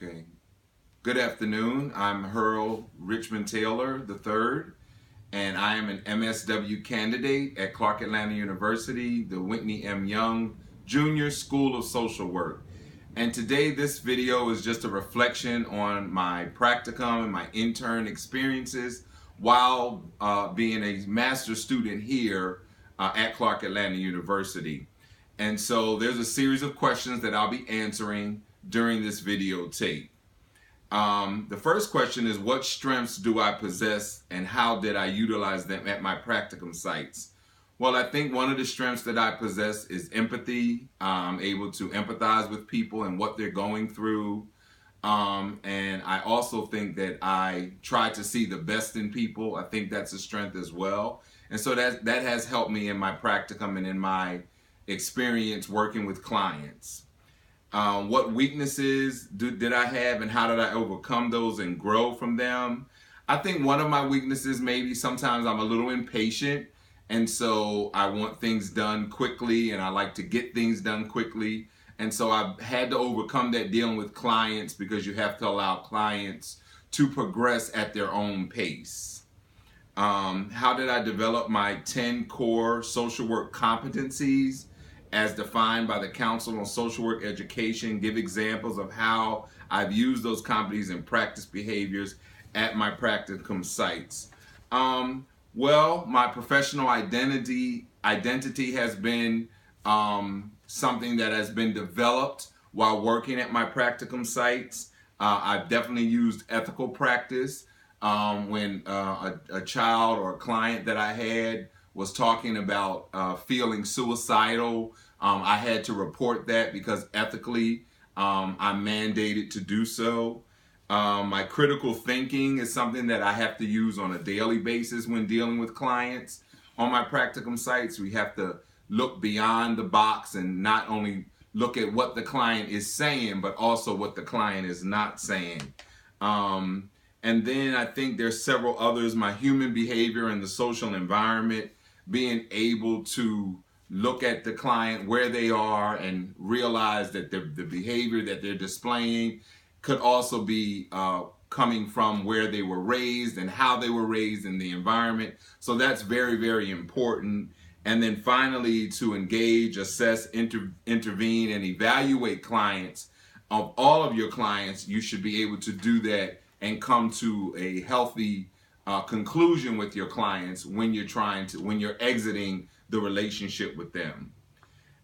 Okay. Good afternoon. I'm Harold Richmond Taylor III, and I am an MSW candidate at Clark Atlanta University, the Whitney M. Young Junior School of Social Work. And today this video is just a reflection on my practicum and my intern experiences while being a master's student here at Clark Atlanta University. And so there's a series of questions that I'll be answering during this videotape. The first question is, what strengths do I possess and how did I utilize them at my practicum sites? Well, I think one of the strengths that I possess is empathy. I'm able to empathize with people and what they're going through. And I also think that I try to see the best in people. I think that's a strength as well. And so that has helped me in my practicum and in my experience working with clients. What weaknesses did I have and how did I overcome those and grow from them? I think one of my weaknesses, maybe sometimes I'm a little impatient, and so I want things done quickly and I like to get things done quickly. And so I've had to overcome that dealing with clients, because you have to allow clients to progress at their own pace. How did I develop my 10 core social work competencies as defined by the Council on Social Work Education? Give examples of how I've used those competencies and practice behaviors at my practicum sites. Well, my professional identity has been something that has been developed while working at my practicum sites. I've definitely used ethical practice when a child or a client that I had was talking about feeling suicidal. I had to report that because ethically I'm mandated to do so. My critical thinking is something that I have to use on a daily basis when dealing with clients. On my practicum sites, we have to look beyond the box and not only look at what the client is saying, but also what the client is not saying. And then I think there's several others: my human behavior and the social environment, being able to look at the client where they are and realize that the behavior that they're displaying could also be coming from where they were raised and how they were raised in the environment. So that's very, very important. And then finally, to engage, assess, intervene, and evaluate clients. Of all of your clients, you should be able to do that and come to a healthy conclusion with your clients when you're exiting the relationship with them.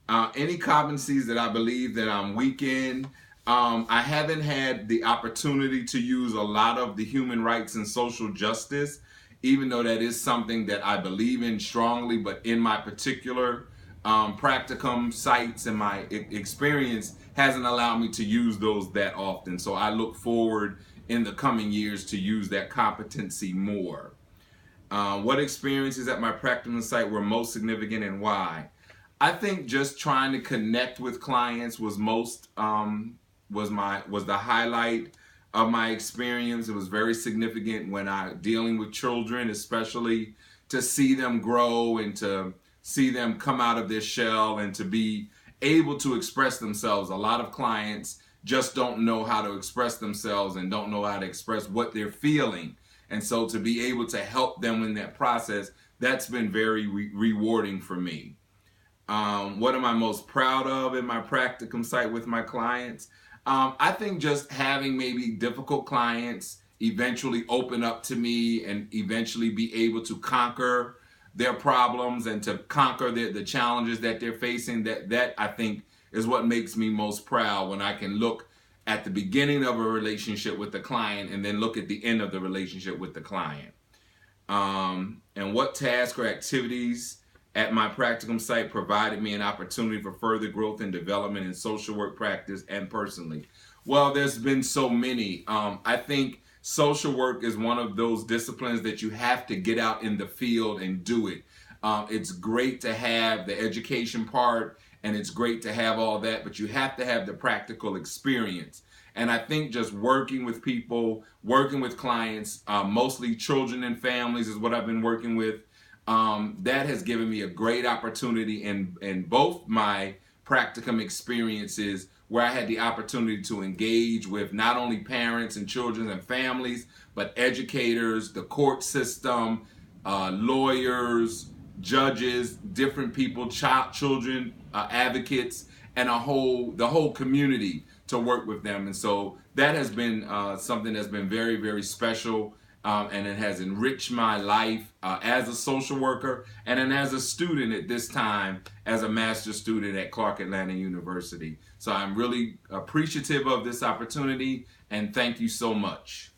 Any competencies that I believe that I'm weak in. I haven't had the opportunity to use a lot of the human rights and social justice, even though that is something that I believe in strongly, but in my particular practicum sites and my experience hasn't allowed me to use those that often. So I look forward in the coming years to use that competency more. What experiences at my practicum site were most significant and why? I think just trying to connect with clients was the highlight of my experience. It was very significant when dealing with children, especially to see them grow and to see them come out of their shell and to be able to express themselves. A lot of clients just don't know how to express themselves and don't know how to express what they're feeling. And so to be able to help them in that process, that's been very rewarding for me. What am I most proud of in my practicum site with my clients? I think just having maybe difficult clients eventually open up to me and eventually be able to conquer their problems and to conquer the challenges that they're facing, that I think is what makes me most proud, when I can look at the beginning of a relationship with the client and then look at the end of the relationship with the client. And what tasks or activities at my practicum site provided me an opportunity for further growth and development in social work practice and personally? Well, there's been so many. I think social work is one of those disciplines that you have to get out in the field and do it. It's great to have the education part and it's great to have all that, but you have to have the practical experience. And I think just working with people, working with clients, mostly children and families is what I've been working with. That has given me a great opportunity in both my practicum experiences where I had the opportunity to engage with not only parents and children and families, but educators, the court system, lawyers, judges, different people, children, advocates, and the whole community to work with them. And so that has been something that's been very, very special. And it has enriched my life as a social worker and then as a student at this time, as a master's student at Clark Atlanta University. So I'm really appreciative of this opportunity, and thank you so much.